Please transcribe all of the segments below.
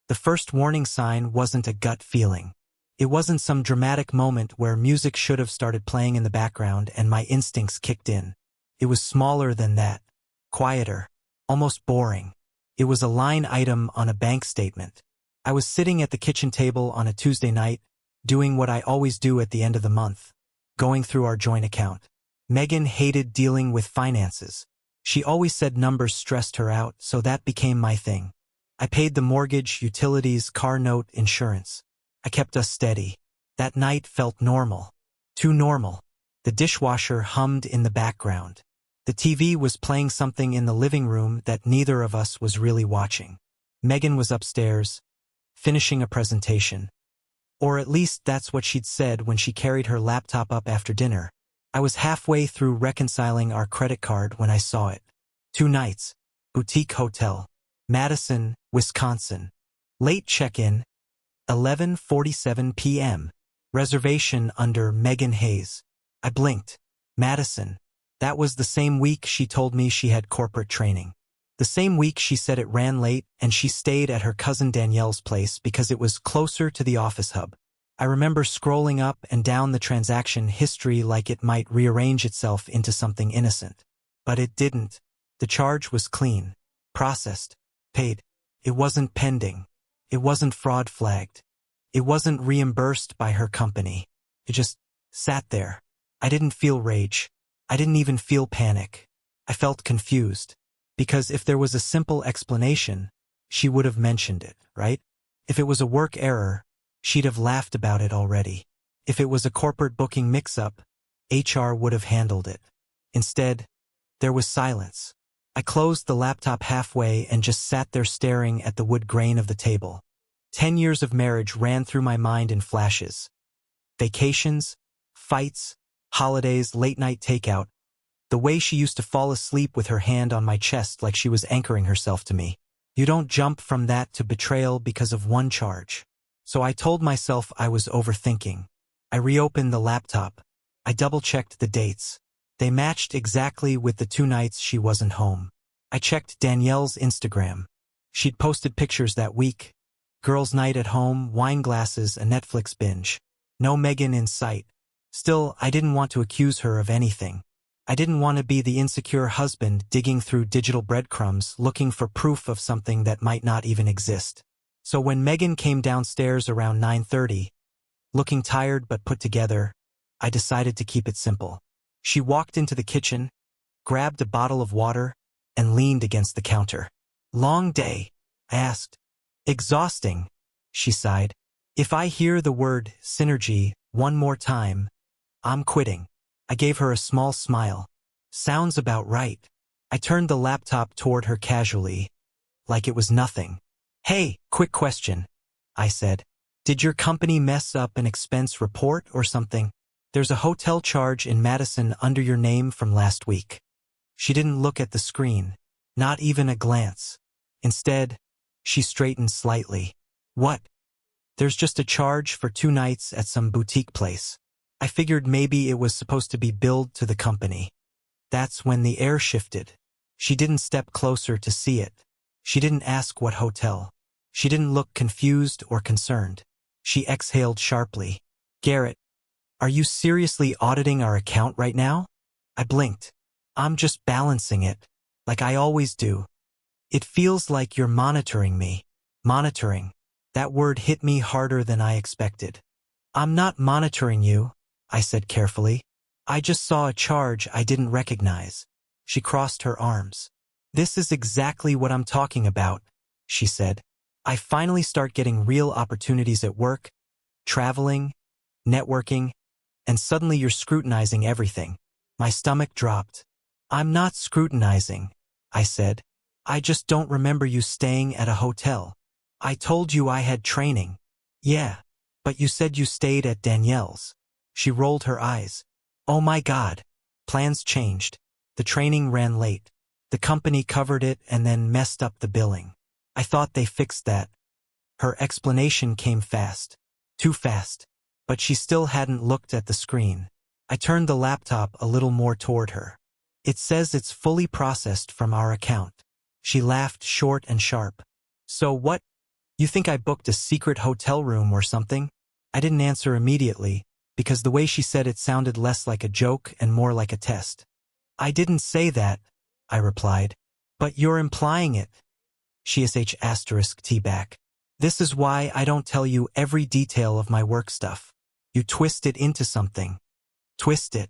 The first warning sign wasn't a gut feeling. It wasn't some dramatic moment where music should have started playing in the background and my instincts kicked in. It was smaller than that. Quieter. Almost boring. It was a line item on a bank statement. I was sitting at the kitchen table on a Tuesday night, doing what I always do at the end of the month, going through our joint account. Megan hated dealing with finances. She always said numbers stressed her out, so that became my thing. I paid the mortgage, utilities, car note, insurance. I kept us steady. That night felt normal. Too normal. The dishwasher hummed in the background. The TV was playing something in the living room that neither of us was really watching. Megan was upstairs, finishing a presentation. Or at least that's what she'd said when she carried her laptop up after dinner. I was halfway through reconciling our credit card when I saw it. 2 nights. Boutique Hotel. Madison, Wisconsin. Late check-in. 11:47 p.m. Reservation under Megan Hayes. I blinked. Madison. That was the same week she told me she had corporate training. The same week she said it ran late and she stayed at her cousin Danielle's place because it was closer to the office hub. I remember scrolling up and down the transaction history like it might rearrange itself into something innocent. But it didn't. The charge was clean. Processed. Paid. It wasn't pending. It wasn't fraud flagged. It wasn't reimbursed by her company. It just sat there. I didn't feel rage. I didn't even feel panic. I felt confused. Because if there was a simple explanation, she would have mentioned it, right? If it was a work error, she'd have laughed about it already. If it was a corporate booking mix-up, HR would have handled it. Instead, there was silence. I closed the laptop halfway and just sat there staring at the wood grain of the table. 10 years of marriage ran through my mind in flashes. Vacations, fights, holidays, late-night takeout. The way she used to fall asleep with her hand on my chest like she was anchoring herself to me. You don't jump from that to betrayal because of one charge. So I told myself I was overthinking. I reopened the laptop. I double-checked the dates. They matched exactly with the 2 nights she wasn't home. I checked Danielle's Instagram. She'd posted pictures that week. Girls' night at home, wine glasses, a Netflix binge. No Megan in sight. Still, I didn't want to accuse her of anything. I didn't want to be the insecure husband digging through digital breadcrumbs looking for proof of something that might not even exist. So when Megan came downstairs around 9:30, looking tired but put together, I decided to keep it simple. She walked into the kitchen, grabbed a bottle of water, and leaned against the counter. Long day? I asked. Exhausting, she sighed. If I hear the word synergy one more time, I'm quitting. I gave her a small smile. Sounds about right. I turned the laptop toward her casually, like it was nothing. Hey, quick question, I said. Did your company mess up an expense report or something? There's a hotel charge in Madison under your name from last week. She didn't look at the screen, not even a glance. Instead, she straightened slightly. What? There's just a charge for 2 nights at some boutique place. I figured maybe it was supposed to be billed to the company. That's when the air shifted. She didn't step closer to see it. She didn't ask what hotel. She didn't look confused or concerned. She exhaled sharply. Garrett, are you seriously auditing our account right now? I blinked. I'm just balancing it, like I always do. It feels like you're monitoring me. Monitoring. That word hit me harder than I expected. I'm not monitoring you, I said carefully. I just saw a charge I didn't recognize. She crossed her arms. This is exactly what I'm talking about, she said. I finally start getting real opportunities at work, traveling, networking, and suddenly you're scrutinizing everything. My stomach dropped. I'm not scrutinizing, I said. I just don't remember you staying at a hotel. I told you I had training. Yeah, but you said you stayed at Danielle's. She rolled her eyes. Oh my God. Plans changed. The training ran late. The company covered it and then messed up the billing. I thought they fixed that. Her explanation came fast. Too fast. But she still hadn't looked at the screen. I turned the laptop a little more toward her. It says it's fully processed from our account. She laughed short and sharp. So what? You think I booked a secret hotel room or something? I didn't answer immediately, because the way she said it sounded less like a joke and more like a test. I didn't say that, I replied. But you're implying it. She**T back. This is why I don't tell you every detail of my work stuff. You twist it into something. Twist it.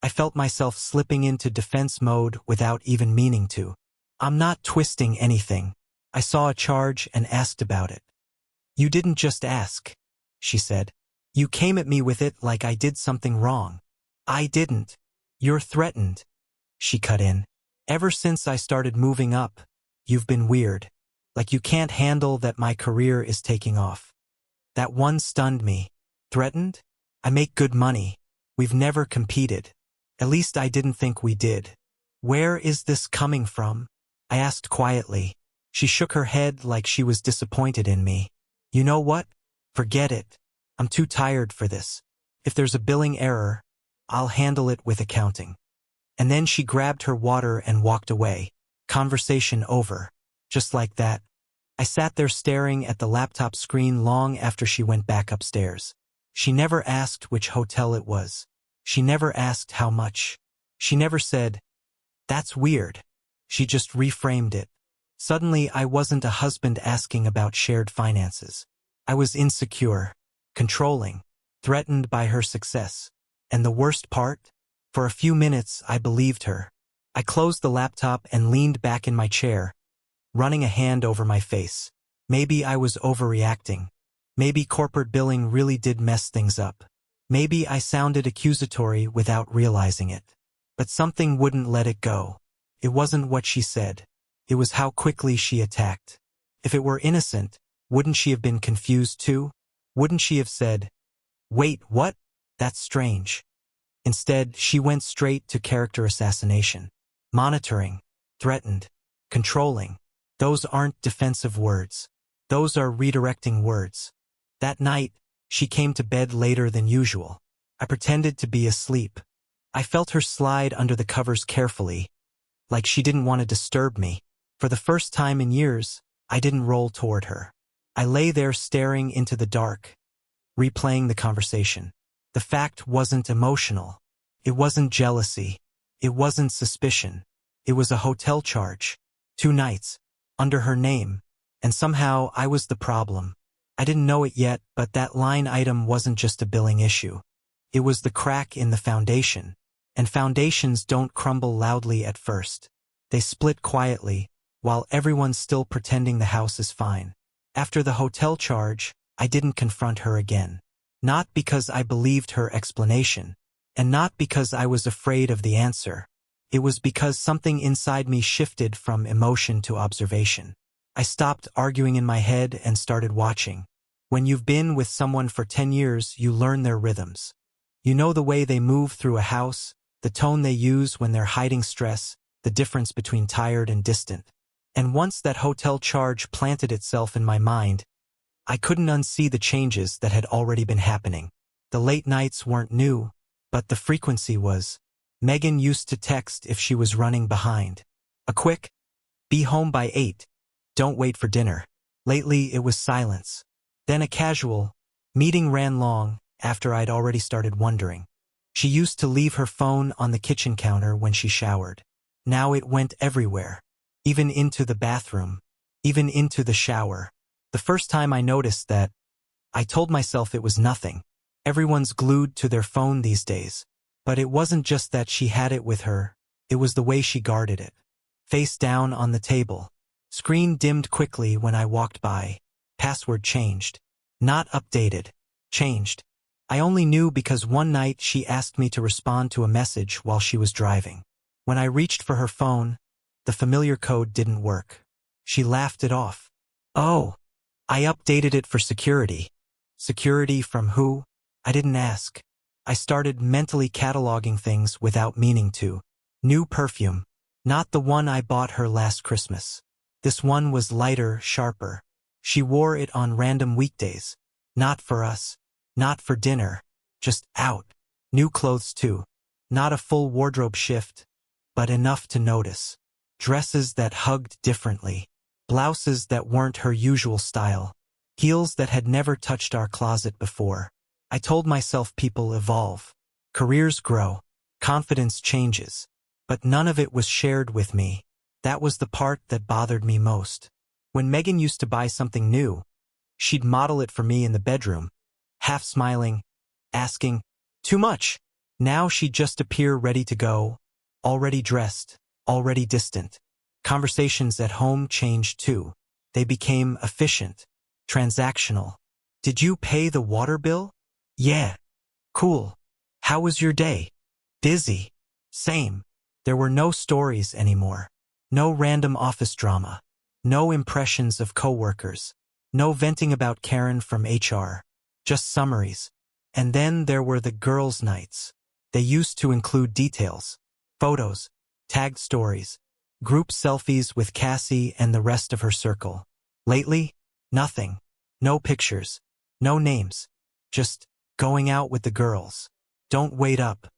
I felt myself slipping into defense mode without even meaning to. I'm not twisting anything. I saw a charge and asked about it. You didn't just ask, she said. You came at me with it like I did something wrong. I didn't. You're threatened, she cut in. Ever since I started moving up, you've been weird. Like you can't handle that my career is taking off. That one stunned me. Threatened? I make good money. We've never competed. At least I didn't think we did. Where is this coming from? I asked quietly. She shook her head like she was disappointed in me. You know what? Forget it. I'm too tired for this. If there's a billing error, I'll handle it with accounting. And then she grabbed her water and walked away. Conversation over. Just like that. I sat there staring at the laptop screen long after she went back upstairs. She never asked which hotel it was. She never asked how much. She never said, "That's weird." She just reframed it. Suddenly, I wasn't a husband asking about shared finances. I was insecure, controlling, threatened by her success. And the worst part? For a few minutes, I believed her. I closed the laptop and leaned back in my chair, running a hand over my face. Maybe I was overreacting. Maybe corporate billing really did mess things up. Maybe I sounded accusatory without realizing it. But something wouldn't let it go. It wasn't what she said. It was how quickly she attacked. If it were innocent, wouldn't she have been confused too? Wouldn't she have said, "Wait, what? That's strange." Instead, she went straight to character assassination. Monitoring, threatened, controlling. Those aren't defensive words. Those are redirecting words. That night, she came to bed later than usual. I pretended to be asleep. I felt her slide under the covers carefully, like she didn't want to disturb me. For the first time in years, I didn't roll toward her. I lay there staring into the dark, replaying the conversation. The fact wasn't emotional. It wasn't jealousy. It wasn't suspicion. It was a hotel charge. 2 nights, under her name, and somehow I was the problem. I didn't know it yet, but that line item wasn't just a billing issue. It was the crack in the foundation. And foundations don't crumble loudly at first. They split quietly, while everyone's still pretending the house is fine. After the hotel charge, I didn't confront her again. Not because I believed her explanation, and not because I was afraid of the answer. It was because something inside me shifted from emotion to observation. I stopped arguing in my head and started watching. When you've been with someone for 10 years, you learn their rhythms. You know the way they move through a house, the tone they use when they're hiding stress, the difference between tired and distant. And once that hotel charge planted itself in my mind, I couldn't unsee the changes that had already been happening. The late nights weren't new, but the frequency was. Megan used to text if she was running behind. A quick, "Be home by 8. Don't wait for dinner." Lately, it was silence. Then a casual, "Meeting ran long," after I'd already started wondering. She used to leave her phone on the kitchen counter when she showered. Now it went everywhere. Even into the bathroom. Even into the shower. The first time I noticed that, I told myself it was nothing. Everyone's glued to their phone these days. But it wasn't just that she had it with her, it was the way she guarded it. Face down on the table. Screen dimmed quickly when I walked by. Password changed. Not updated. Changed. I only knew because one night she asked me to respond to a message while she was driving. When I reached for her phone, the familiar code didn't work. She laughed it off. "Oh, I updated it for security." Security from who? I didn't ask. I started mentally cataloging things without meaning to. New perfume. Not the one I bought her last Christmas. This one was lighter, sharper. She wore it on random weekdays. Not for us. Not for dinner. Just out. New clothes too. Not a full wardrobe shift, but enough to notice. Dresses that hugged differently. Blouses that weren't her usual style. Heels that had never touched our closet before. I told myself people evolve. Careers grow. Confidence changes. But none of it was shared with me. That was the part that bothered me most. When Megan used to buy something new, she'd model it for me in the bedroom, half smiling, asking, "Too much?" Now she'd just appear ready to go, already dressed, already distant. Conversations at home changed too. They became efficient, transactional. "Did you pay the water bill?" "Yeah." "Cool. How was your day?" "Busy." "Same." There were no stories anymore. No random office drama. No impressions of coworkers. No venting about Karen from HR. Just summaries. And then there were the girls' nights. They used to include details. Photos. Tagged stories. Group selfies with Cassie and the rest of her circle. Lately, nothing. No pictures. No names. Just going out with the girls. Don't wait up.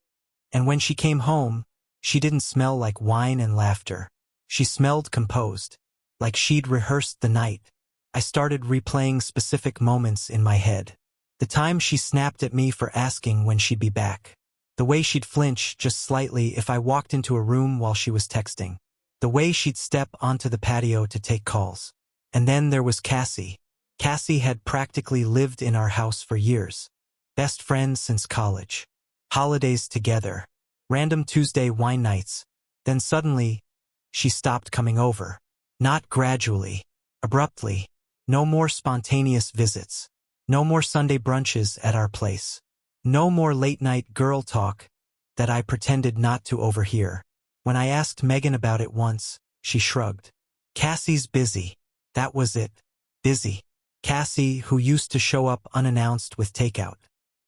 And when she came home, she didn't smell like wine and laughter. She smelled composed, like she'd rehearsed the night. I started replaying specific moments in my head. The time she snapped at me for asking when she'd be back. The way she'd flinch just slightly if I walked into a room while she was texting. The way she'd step onto the patio to take calls. And then there was Cassie. Cassie had practically lived in our house for years. Best friends since college. Holidays together. Random Tuesday wine nights. Then suddenly, she stopped coming over. Not gradually. Abruptly. No more spontaneous visits. No more Sunday brunches at our place. No more late-night girl talk that I pretended not to overhear. When I asked Megan about it once, she shrugged. "Cassie's busy." That was it. Busy. Cassie, who used to show up unannounced with takeout.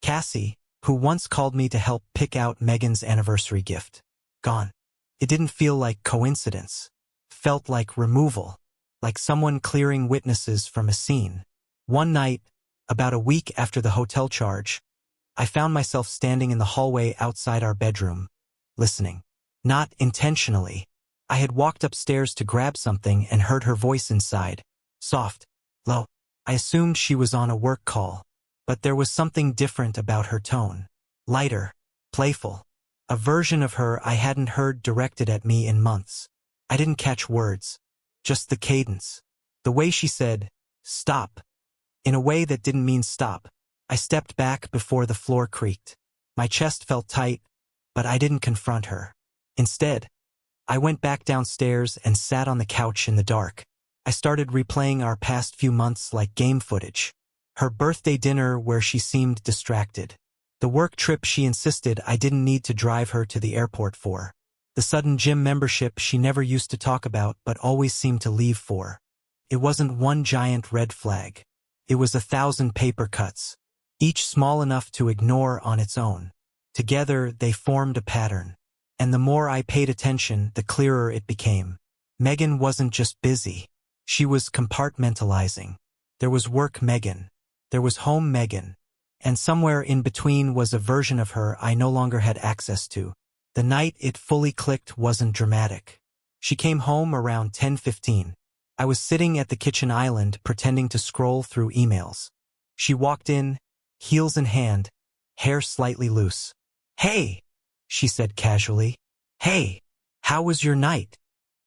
Cassie, who once called me to help pick out Megan's anniversary gift. Gone. It didn't feel like coincidence. Felt like removal. Like someone clearing witnesses from a scene. One night, about a week after the hotel charge, I found myself standing in the hallway outside our bedroom, listening. Not intentionally. I had walked upstairs to grab something and heard her voice inside. Soft. Low. I assumed she was on a work call. But there was something different about her tone. Lighter. Playful. A version of her I hadn't heard directed at me in months. I didn't catch words. Just the cadence. The way she said, "Stop." In a way that didn't mean stop. I stepped back before the floor creaked. My chest felt tight, but I didn't confront her. Instead, I went back downstairs and sat on the couch in the dark. I started replaying our past few months like game footage. Her birthday dinner where she seemed distracted. The work trip she insisted I didn't need to drive her to the airport for. The sudden gym membership she never used to talk about but always seemed to leave for. It wasn't one giant red flag. It was 1,000 paper cuts, each small enough to ignore on its own. Together, they formed a pattern. And the more I paid attention, the clearer it became. Megan wasn't just busy. She was compartmentalizing. There was work Megan. There was home Megan. And somewhere in between was a version of her I no longer had access to. The night it fully clicked wasn't dramatic. She came home around 10:15. I was sitting at the kitchen island pretending to scroll through emails. She walked in, heels in hand, hair slightly loose. "Hey," she said casually. "Hey, how was your night?"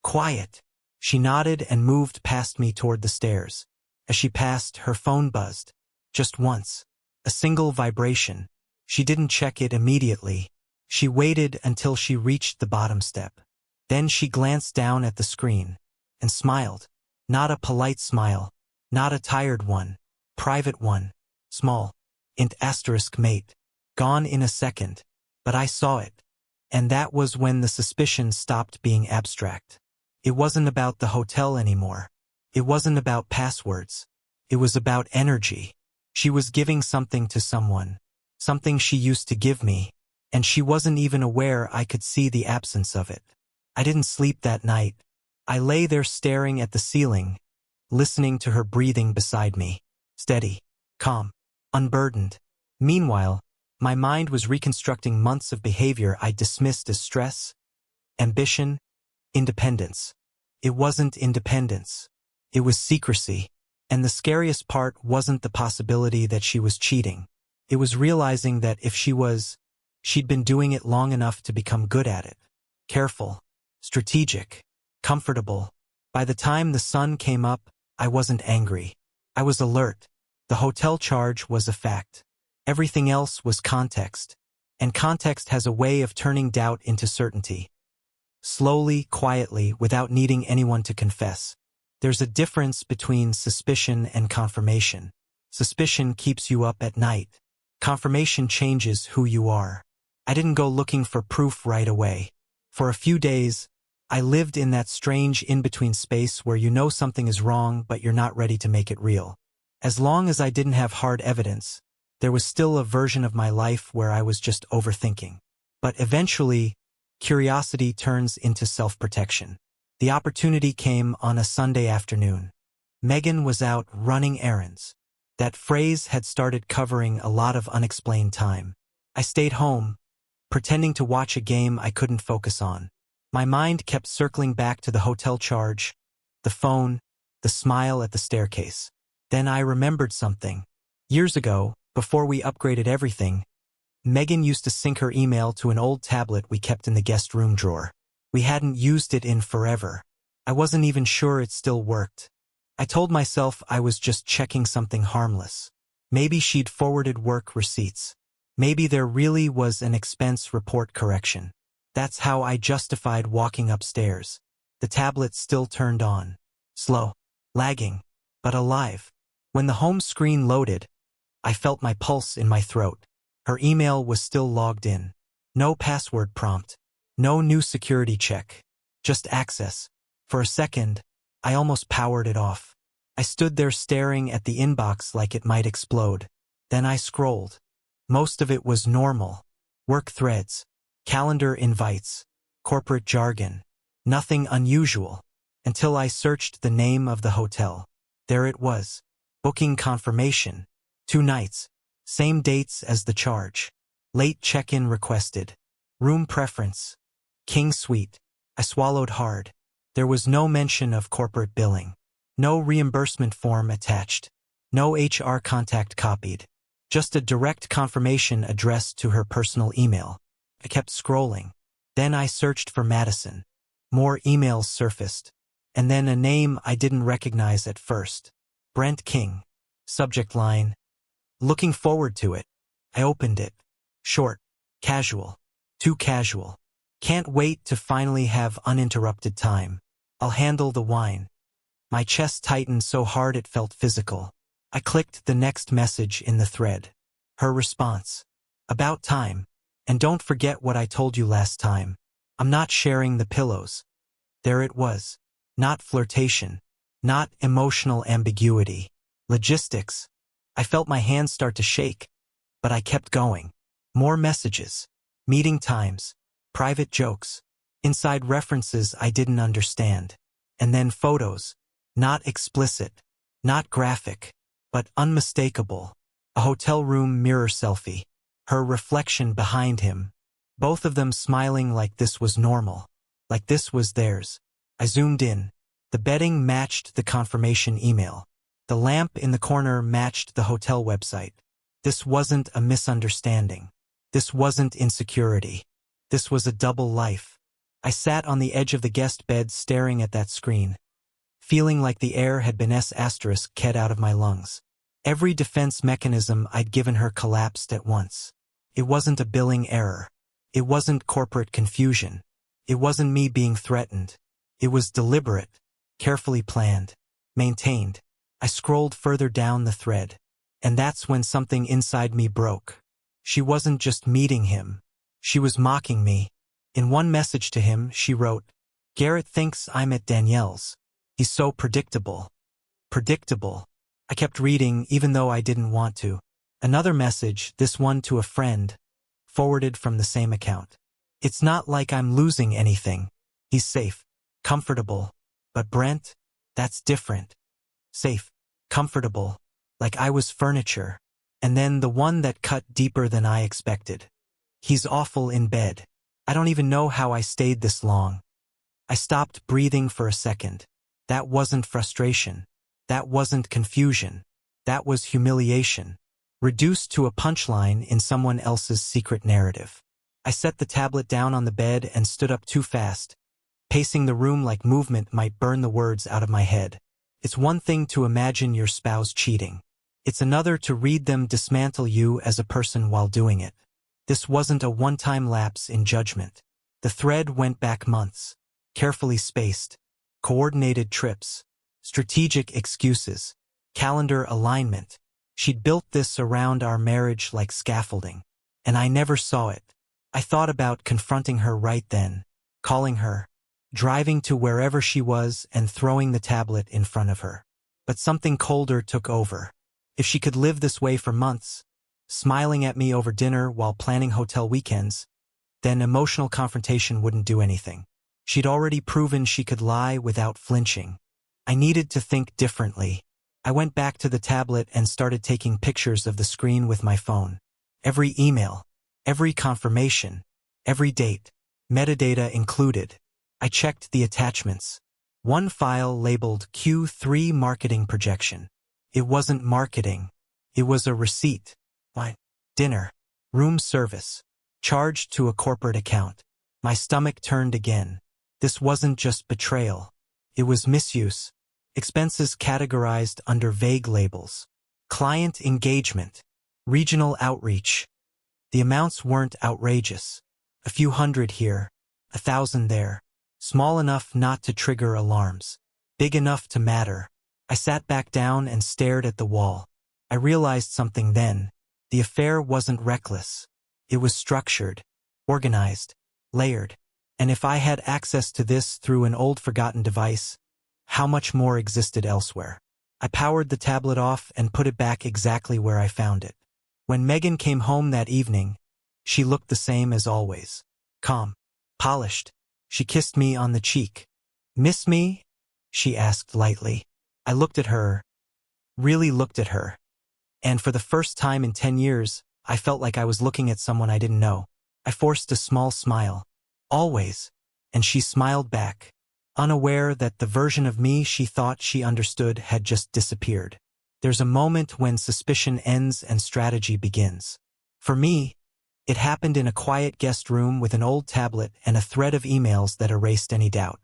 "Quiet." She nodded and moved past me toward the stairs. As she passed, her phone buzzed. Just once. A single vibration. She didn't check it immediately. She waited until she reached the bottom step. Then she glanced down at the screen and smiled. Not a polite smile. Not a tired one. Private one. Small. Int asterisk mate. Gone in a second. But I saw it. And that was when the suspicion stopped being abstract. It wasn't about the hotel anymore. It wasn't about passwords. It was about energy. She was giving something to someone. Something she used to give me. And she wasn't even aware I could see the absence of it. I didn't sleep that night. I lay there staring at the ceiling, listening to her breathing beside me. Steady, calm, unburdened. Meanwhile, my mind was reconstructing months of behavior I dismissed as stress, ambition, independence. It wasn't independence. It was secrecy. And the scariest part wasn't the possibility that she was cheating. It was realizing that if she'd been doing it long enough to become good at it. Careful, strategic, comfortable. By the time the sun came up, I wasn't angry. I was alert. The hotel charge was a fact. Everything else was context. And context has a way of turning doubt into certainty. Slowly, quietly, without needing anyone to confess. There's a difference between suspicion and confirmation. Suspicion keeps you up at night. Confirmation changes who you are. I didn't go looking for proof right away. For a few days, I lived in that strange in-between space where you know something is wrong but you're not ready to make it real. As long as I didn't have hard evidence, there was still a version of my life where I was just overthinking. But eventually, curiosity turns into self-protection. The opportunity came on a Sunday afternoon. Megan was out running errands. That phrase had started covering a lot of unexplained time. I stayed home, pretending to watch a game I couldn't focus on. My mind kept circling back to the hotel charge, the phone, the smile at the staircase. Then I remembered something. Years ago, before we upgraded everything, Megan used to sync her email to an old tablet we kept in the guest room drawer. We hadn't used it in forever. I wasn't even sure it still worked. I told myself I was just checking something harmless. Maybe she'd forwarded work receipts. Maybe there really was an expense report correction. That's how I justified walking upstairs. The tablet still turned on. Slow, lagging, but alive. When the home screen loaded, I felt my pulse in my throat. Her email was still logged in. No password prompt. No new security check. Just access. For a second, I almost powered it off. I stood there staring at the inbox like it might explode. Then I scrolled. Most of it was normal. Work threads, calendar invites, corporate jargon. Nothing unusual. Until I searched the name of the hotel. There it was. Booking confirmation. 2 nights. Same dates as the charge. Late check-in requested. Room preference. King suite. I swallowed hard. There was no mention of corporate billing. No reimbursement form attached. No HR contact copied. Just a direct confirmation addressed to her personal email. I kept scrolling. Then I searched for Madison. More emails surfaced. And then a name I didn't recognize at first. Brent King. Subject line. Looking forward to it. I opened it. Short. Casual. Too casual. Can't wait to finally have uninterrupted time. I'll handle the wine. My chest tightened so hard it felt physical. I clicked the next message in the thread. Her response. About time. And don't forget what I told you last time. I'm not sharing the pillows. There it was. Not flirtation. Not emotional ambiguity. Logistics. I felt my hands start to shake. But I kept going. More messages. Meeting times. Private jokes. Inside references I didn't understand. And then photos. Not explicit. Not graphic. But unmistakable. A hotel room mirror selfie. Her reflection behind him. Both of them smiling like this was normal. Like this was theirs. I zoomed in. The bedding matched the confirmation email. The lamp in the corner matched the hotel website. This wasn't a misunderstanding. This wasn't insecurity. This was a double life. I sat on the edge of the guest bed staring at that screen, feeling like the air had been ket out of my lungs. Every defense mechanism I'd given her collapsed at once. It wasn't a billing error. It wasn't corporate confusion. It wasn't me being threatened. It was deliberate, carefully planned, maintained. I scrolled further down the thread. And that's when something inside me broke. She wasn't just meeting him. She was mocking me. In one message to him, she wrote, "Garrett thinks I'm at Danielle's. He's so predictable." Predictable. I kept reading even though I didn't want to. Another message, this one to a friend, forwarded from the same account. "It's not like I'm losing anything. He's safe, comfortable. But Brent, that's different. Safe, comfortable, like I was furniture." And then the one that cut deeper than I expected. "He's awful in bed. I don't even know how I stayed this long." I stopped breathing for a second. That wasn't frustration. That wasn't confusion. That was humiliation, reduced to a punchline in someone else's secret narrative. I set the tablet down on the bed and stood up too fast, pacing the room like movement might burn the words out of my head. It's one thing to imagine your spouse cheating. It's another to read them dismantle you as a person while doing it. This wasn't a one-time lapse in judgment. The thread went back months, carefully spaced, coordinated trips, strategic excuses, calendar alignment. She'd built this around our marriage like scaffolding, and I never saw it. I thought about confronting her right then, calling her, driving to wherever she was and throwing the tablet in front of her. But something colder took over. If she could live this way for months, smiling at me over dinner while planning hotel weekends, then emotional confrontation wouldn't do anything. She'd already proven she could lie without flinching. I needed to think differently. I went back to the tablet and started taking pictures of the screen with my phone. Every email, every confirmation, every date, metadata included. I checked the attachments. One file labeled Q3 marketing projection. It wasn't marketing. It was a receipt. Dinner. Room service. Charged to a corporate account. My stomach turned again. This wasn't just betrayal. It was misuse. Expenses categorized under vague labels. Client engagement. Regional outreach. The amounts weren't outrageous. A few hundred here, 1,000 there. Small enough not to trigger alarms. Big enough to matter. I sat back down and stared at the wall. I realized something then. The affair wasn't reckless. It was structured, organized, layered. And if I had access to this through an old forgotten device, how much more existed elsewhere? I powered the tablet off and put it back exactly where I found it. When Megan came home that evening, she looked the same as always. Calm, polished. She kissed me on the cheek. "Miss me?" she asked lightly. I looked at her, really looked at her. And for the first time in 10 years, I felt like I was looking at someone I didn't know. I forced a small smile. "Always." And she smiled back, unaware that the version of me she thought she understood had just disappeared. There's a moment when suspicion ends and strategy begins. For me, it happened in a quiet guest room with an old tablet and a thread of emails that erased any doubt.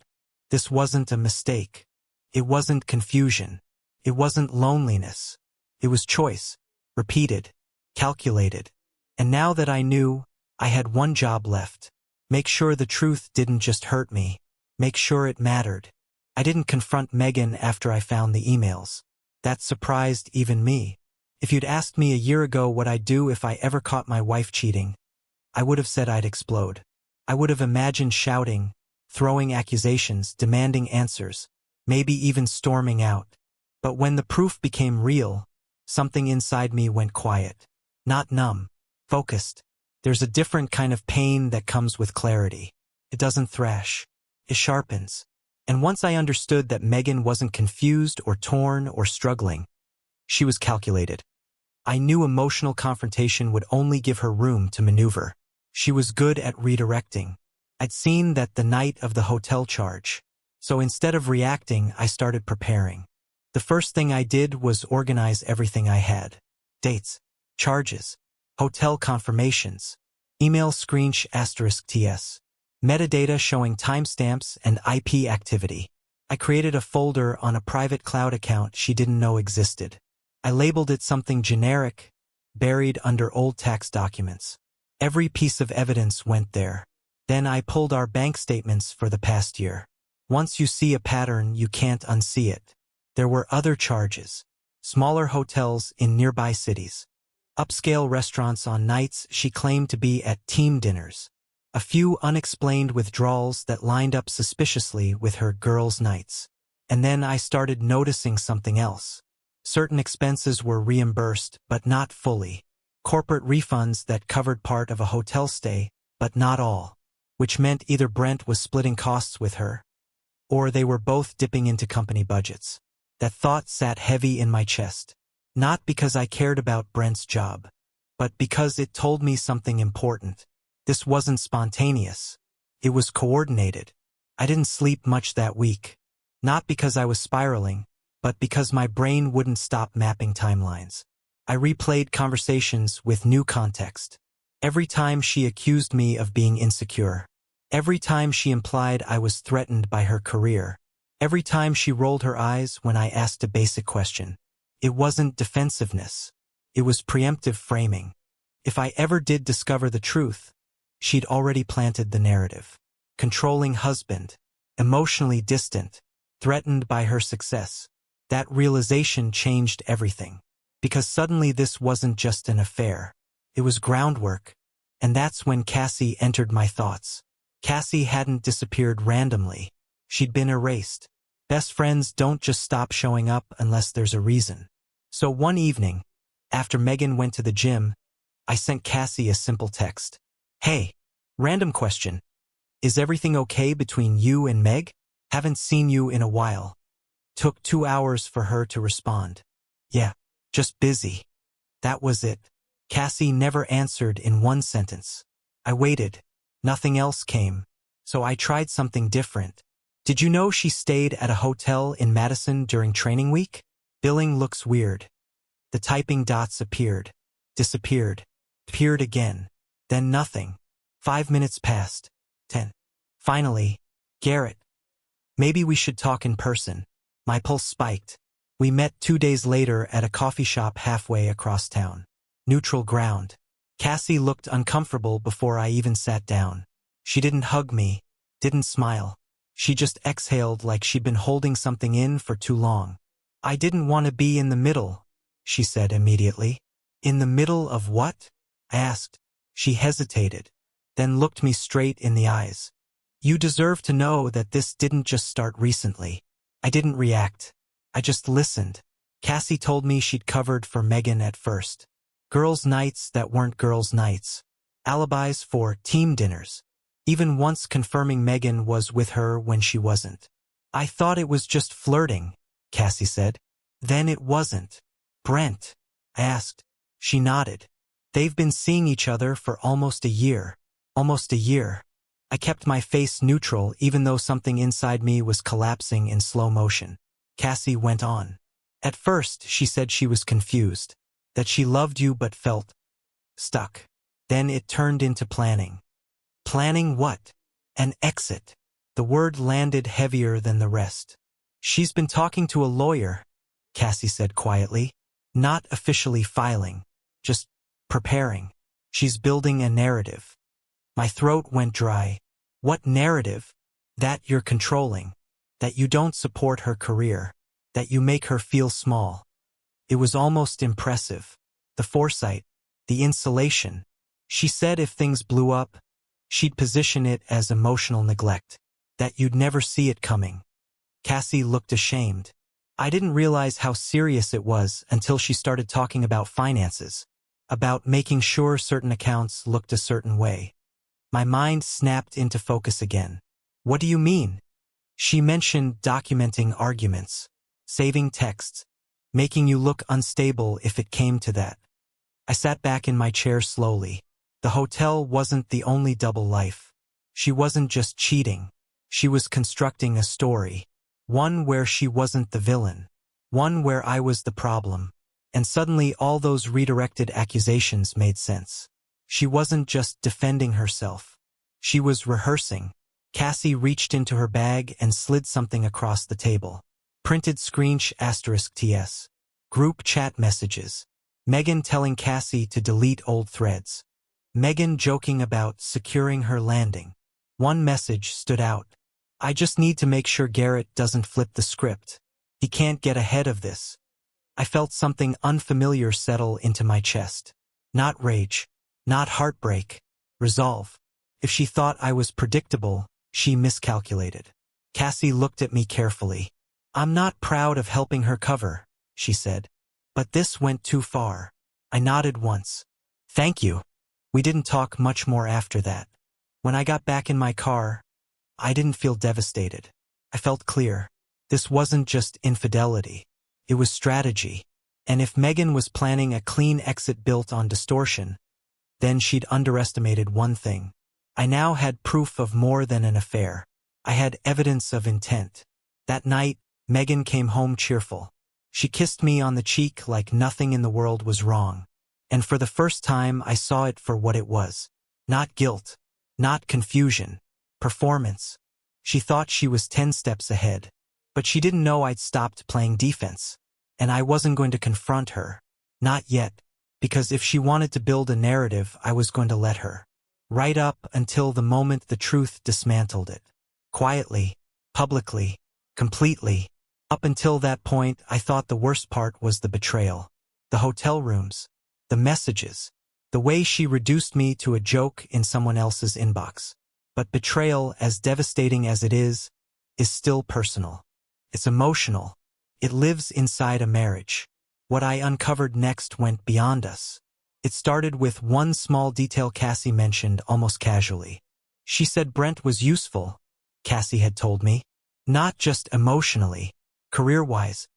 This wasn't a mistake. It wasn't confusion. It wasn't loneliness. It was choice, repeated, calculated. And now that I knew, I had one job left. Make sure the truth didn't just hurt me. Make sure it mattered. I didn't confront Megan after I found the emails. That surprised even me. If you'd asked me a year ago what I'd do if I ever caught my wife cheating, I would have said I'd explode. I would have imagined shouting, throwing accusations, demanding answers, maybe even storming out. But when the proof became real, something inside me went quiet. Not numb, focused. There's a different kind of pain that comes with clarity. It doesn't thrash. It sharpens. And once I understood that Megan wasn't confused or torn or struggling, she was calculated. I knew emotional confrontation would only give her room to maneuver. She was good at redirecting. I'd seen that the night of the hotel charge. So instead of reacting, I started preparing. The first thing I did was organize everything I had. Dates, charges, hotel confirmations, email screensh *TS, metadata showing timestamps and IP activity. I created a folder on a private cloud account she didn't know existed. I labeled it something generic, buried under old tax documents. Every piece of evidence went there. Then I pulled our bank statements for the past year. Once you see a pattern, you can't unsee it. There were other charges. Smaller hotels in nearby cities. Upscale restaurants on nights she claimed to be at team dinners. A few unexplained withdrawals that lined up suspiciously with her girls' nights. And then I started noticing something else. Certain expenses were reimbursed, but not fully. Corporate refunds that covered part of a hotel stay, but not all. Which meant either Brent was splitting costs with her, or they were both dipping into company budgets. That thought sat heavy in my chest. Not because I cared about Brent's job, but because it told me something important. This wasn't spontaneous. It was coordinated. I didn't sleep much that week. Not because I was spiraling, but because my brain wouldn't stop mapping timelines. I replayed conversations with new context. Every time she accused me of being insecure. Every time she implied I was threatened by her career. Every time she rolled her eyes when I asked a basic question. It wasn't defensiveness. It was preemptive framing. If I ever did discover the truth, she'd already planted the narrative. Controlling husband, emotionally distant, threatened by her success. That realization changed everything. Because suddenly this wasn't just an affair. It was groundwork. And that's when Cassie entered my thoughts. Cassie hadn't disappeared randomly. She'd been erased. Best friends don't just stop showing up unless there's a reason. So one evening, after Megan went to the gym, I sent Cassie a simple text. Hey, random question. Is everything okay between you and Meg? Haven't seen you in a while. Took 2 hours for her to respond. Yeah, just busy. That was it. Cassie never answered in one sentence. I waited. Nothing else came. So I tried something different. Did you know she stayed at a hotel in Madison during training week? Billing looks weird. The typing dots appeared. Disappeared. Appeared again. Then nothing. 5 minutes passed. 10. Finally, Garrett. Maybe we should talk in person. My pulse spiked. We met 2 days later at a coffee shop halfway across town. Neutral ground. Cassie looked uncomfortable before I even sat down. She didn't hug me, didn't smile. She just exhaled like she'd been holding something in for too long. I didn't want to be in the middle, she said immediately. In the middle of what? I asked. She hesitated, then looked me straight in the eyes. You deserve to know that this didn't just start recently. I didn't react. I just listened. Cassie told me she'd covered for Megan at first. Girls' nights that weren't girls' nights. Alibis for team dinners. Even once confirming Megan was with her when she wasn't. I thought it was just flirting, Cassie said. Then it wasn't. Brent? I asked. She nodded. They've been seeing each other for almost a year. Almost a year. I kept my face neutral even though something inside me was collapsing in slow motion. Cassie went on. At first, she said she was confused. That she loved you but felt stuck. Then it turned into planning. Planning what? An exit. The word landed heavier than the rest. She's been talking to a lawyer, Cassie said quietly. Not officially filing. Just preparing. She's building a narrative. My throat went dry. What narrative? That you're controlling. That you don't support her career. That you make her feel small. It was almost impressive. The foresight. The insulation. She said if things blew up, she'd position it as emotional neglect. That you'd never see it coming. Cassie looked ashamed. I didn't realize how serious it was until she started talking about finances. About making sure certain accounts looked a certain way. My mind snapped into focus again. What do you mean? She mentioned documenting arguments, saving texts, making you look unstable if it came to that. I sat back in my chair slowly. The hotel wasn't the only double life. She wasn't just cheating. She was constructing a story. One where she wasn't the villain. One where I was the problem. And suddenly all those redirected accusations made sense. She wasn't just defending herself. She was rehearsing. Cassie reached into her bag and slid something across the table. Printed screensh *TS. Group chat messages. Megan telling Cassie to delete old threads. Megan joking about securing her landing. One message stood out. I just need to make sure Garrett doesn't flip the script. He can't get ahead of this. I felt something unfamiliar settle into my chest. Not rage. Not heartbreak. Resolve. If she thought I was predictable, she miscalculated. Cassie looked at me carefully. I'm not proud of helping her cover, she said. But this went too far. I nodded once. Thank you. We didn't talk much more after that. When I got back in my car, I didn't feel devastated. I felt clear. This wasn't just infidelity. It was strategy. And if Megan was planning a clean exit built on distortion, then she'd underestimated one thing. I now had proof of more than an affair. I had evidence of intent. That night, Megan came home cheerful. She kissed me on the cheek like nothing in the world was wrong. And for the first time I saw it for what it was. Not guilt. Not confusion. Performance. She thought she was 10 steps ahead. But she didn't know I'd stopped playing defense. And I wasn't going to confront her. Not yet. Because if she wanted to build a narrative, I was going to let her. Right up until the moment the truth dismantled it. Quietly. Publicly. Completely. Up until that point, I thought the worst part was the betrayal. The hotel rooms. The messages. The way she reduced me to a joke in someone else's inbox. But betrayal, as devastating as it is still personal. It's emotional. It lives inside a marriage. What I uncovered next went beyond us. It started with one small detail Cassie mentioned almost casually. She said Brent was useful, Cassie had told me. Not just emotionally, career-wise.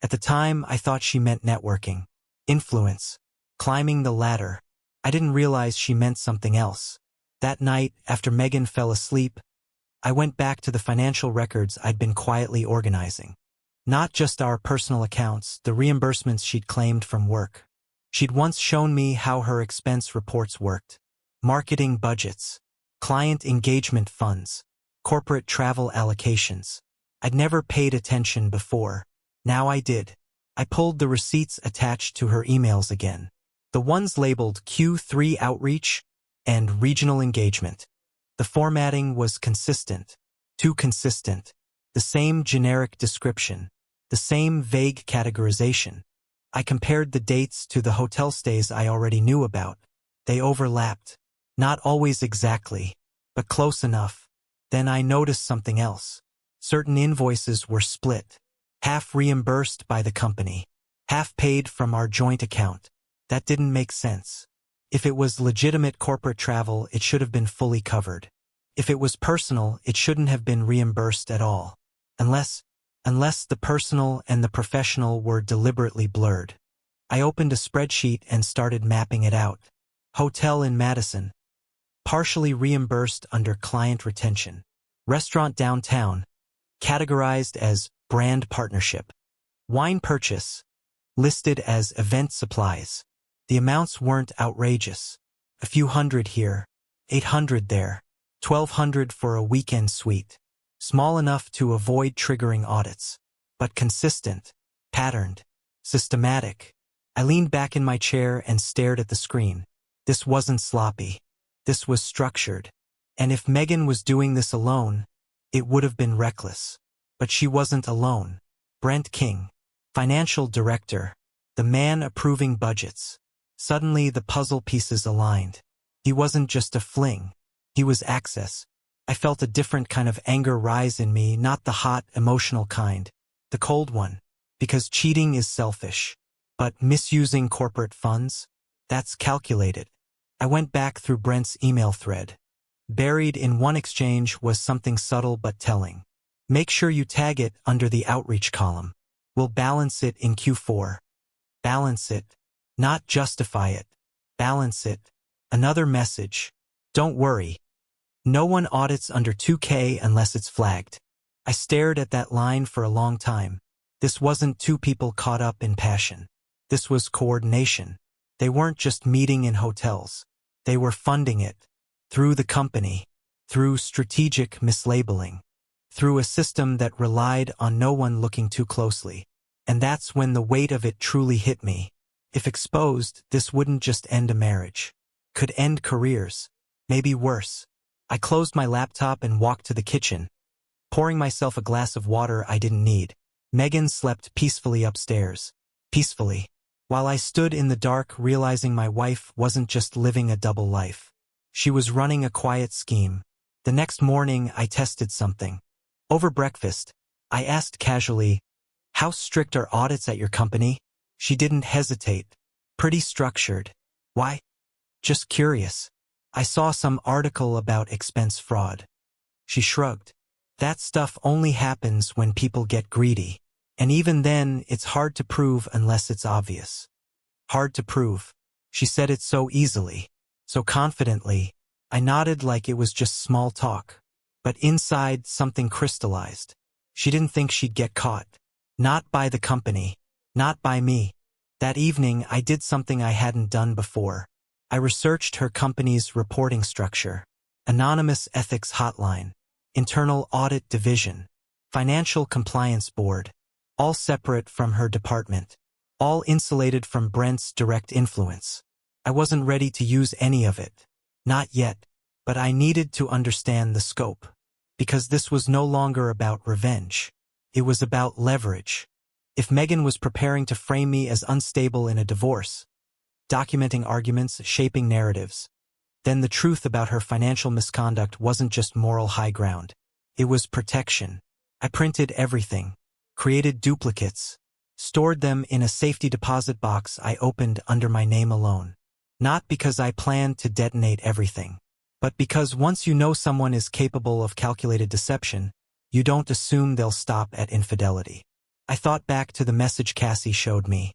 At the time, I thought she meant networking, influence, climbing the ladder. I didn't realize she meant something else. That night, after Megan fell asleep, I went back to the financial records I'd been quietly organizing. Not just our personal accounts, the reimbursements she'd claimed from work. She'd once shown me how her expense reports worked. Marketing budgets, client engagement funds, corporate travel allocations. I'd never paid attention before. Now I did. I pulled the receipts attached to her emails again. The ones labeled Q3 Outreach and Regional Engagement. The formatting was consistent. Too consistent. The same generic description. The same vague categorization. I compared the dates to the hotel stays I already knew about. They overlapped. Not always exactly, but close enough. Then I noticed something else. Certain invoices were split. Half reimbursed by the company. Half paid from our joint account. That didn't make sense. If it was legitimate corporate travel, it should have been fully covered. If it was personal, it shouldn't have been reimbursed at all. Unless the personal and the professional were deliberately blurred. I opened a spreadsheet and started mapping it out. Hotel in Madison. Partially reimbursed under client retention. Restaurant downtown. Categorized as brand partnership. Wine purchase. Listed as event supplies. The amounts weren't outrageous. A few hundred here. 800 there. 1,200 for a weekend suite. Small enough to avoid triggering audits. But consistent. Patterned. Systematic. I leaned back in my chair and stared at the screen. This wasn't sloppy. This was structured. And if Megan was doing this alone, it would have been reckless. But she wasn't alone. Brent King, financial director, the man approving budgets. Suddenly the puzzle pieces aligned. He wasn't just a fling. He was access. I felt a different kind of anger rise in me, not the hot, emotional kind. The cold one. Because cheating is selfish. But misusing corporate funds? That's calculated. I went back through Brent's email thread. Buried in one exchange was something subtle but telling. Make sure you tag it under the outreach column. We'll balance it in Q4. Balance it. Not justify it. Balance it. Another message. Don't worry. No one audits under 2K unless it's flagged. I stared at that line for a long time. This wasn't two people caught up in passion. This was coordination. They weren't just meeting in hotels. They were funding it. Through the company. Through strategic mislabeling. Through a system that relied on no one looking too closely. And that's when the weight of it truly hit me. If exposed, this wouldn't just end a marriage. Could end careers. Maybe worse. I closed my laptop and walked to the kitchen, pouring myself a glass of water I didn't need. Megan slept peacefully upstairs. Peacefully. While I stood in the dark realizing my wife wasn't just living a double life. She was running a quiet scheme. The next morning I tested something. Over breakfast, I asked casually, "How strict are audits at your company?" She didn't hesitate. Pretty structured. Why? Just curious. I saw some article about expense fraud. She shrugged. That stuff only happens when people get greedy. And even then, it's hard to prove unless it's obvious. Hard to prove. She said it so easily, so confidently. I nodded like it was just small talk. But inside, something crystallized. She didn't think she'd get caught. Not by the company. Not by me. That evening, I did something I hadn't done before. I researched her company's reporting structure. Anonymous Ethics Hotline. Internal Audit Division. Financial Compliance Board. All separate from her department. All insulated from Brent's direct influence. I wasn't ready to use any of it. Not yet. But I needed to understand the scope. Because this was no longer about revenge. It was about leverage. If Megan was preparing to frame me as unstable in a divorce, documenting arguments, shaping narratives, then the truth about her financial misconduct wasn't just moral high ground. It was protection. I printed everything, created duplicates, stored them in a safety deposit box I opened under my name alone. Not because I planned to detonate everything, but because once you know someone is capable of calculated deception, you don't assume they'll stop at infidelity. I thought back to the message Cassie showed me.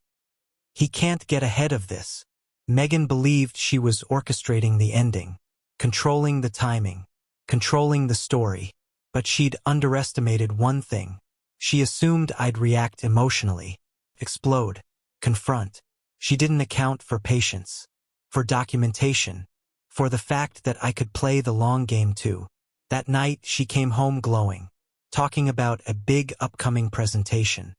He can't get ahead of this. Megan believed she was orchestrating the ending, controlling the timing, controlling the story, but she'd underestimated one thing. She assumed I'd react emotionally, explode, confront. She didn't account for patience, for documentation, for the fact that I could play the long game too. That night, she came home glowing, talking about a big upcoming presentation.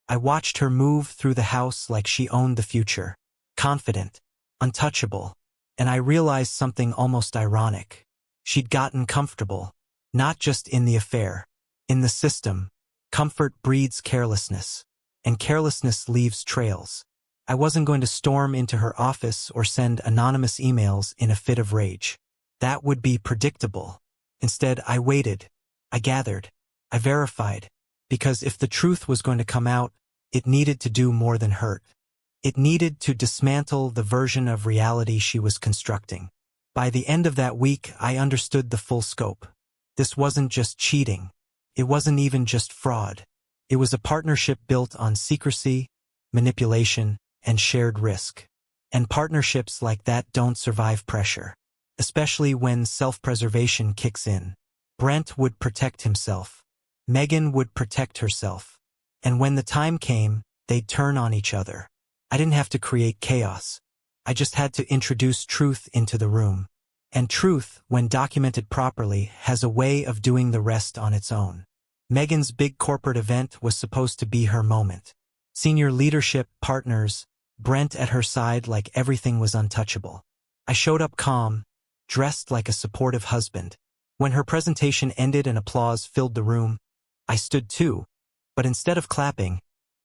I watched her move through the house like she owned the future, confident, untouchable, and I realized something almost ironic. She'd gotten comfortable, not just in the affair, in the system. Comfort breeds carelessness, and carelessness leaves trails. I wasn't going to storm into her office or send anonymous emails in a fit of rage. That would be predictable. Instead, I waited, I gathered, I verified, because if the truth was going to come out, it needed to do more than hurt. It needed to dismantle the version of reality she was constructing. By the end of that week, I understood the full scope. This wasn't just cheating. It wasn't even just fraud. It was a partnership built on secrecy, manipulation, and shared risk. And partnerships like that don't survive pressure, especially when self-preservation kicks in. Brent would protect himself. Megan would protect herself. And when the time came, they'd turn on each other. I didn't have to create chaos. I just had to introduce truth into the room. And truth, when documented properly, has a way of doing the rest on its own. Megan's big corporate event was supposed to be her moment. Senior leadership, partners, Brent at her side like everything was untouchable. I showed up calm, dressed like a supportive husband. When her presentation ended and applause filled the room, I stood too, but instead of clapping,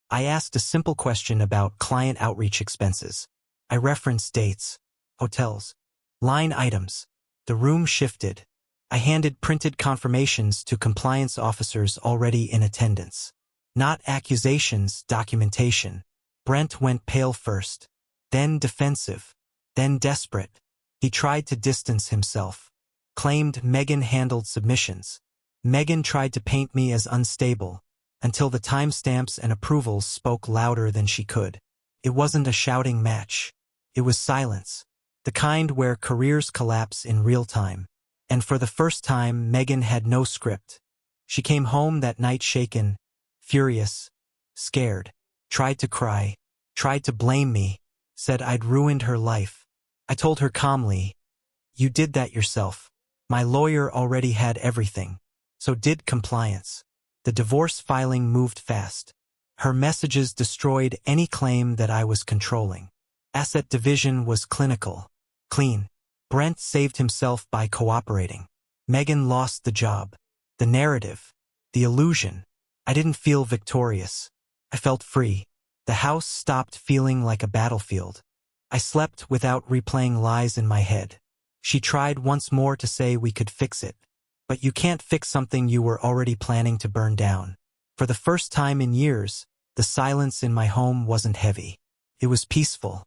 I asked a simple question about client outreach expenses. I referenced dates, hotels, line items. The room shifted. I handed printed confirmations to compliance officers already in attendance. Not accusations, documentation. Brent went pale first, then defensive, then desperate. He tried to distance himself, claimed Megan handled submissions. Megan tried to paint me as unstable, until the timestamps and approvals spoke louder than she could. It wasn't a shouting match. It was silence, the kind where careers collapse in real time. And for the first time, Megan had no script. She came home that night shaken, furious, scared, tried to cry, tried to blame me, said I'd ruined her life. I told her calmly, "You did that yourself. My lawyer already had everything. So did compliance." The divorce filing moved fast. Her messages destroyed any claim that I was controlling. Asset division was clinical, clean. Brent saved himself by cooperating. Megan lost the job. The narrative, the illusion. I didn't feel victorious. I felt free. The house stopped feeling like a battlefield. I slept without replaying lies in my head. She tried once more to say we could fix it. But you can't fix something you were already planning to burn down. For the first time in years, the silence in my home wasn't heavy. It was peaceful.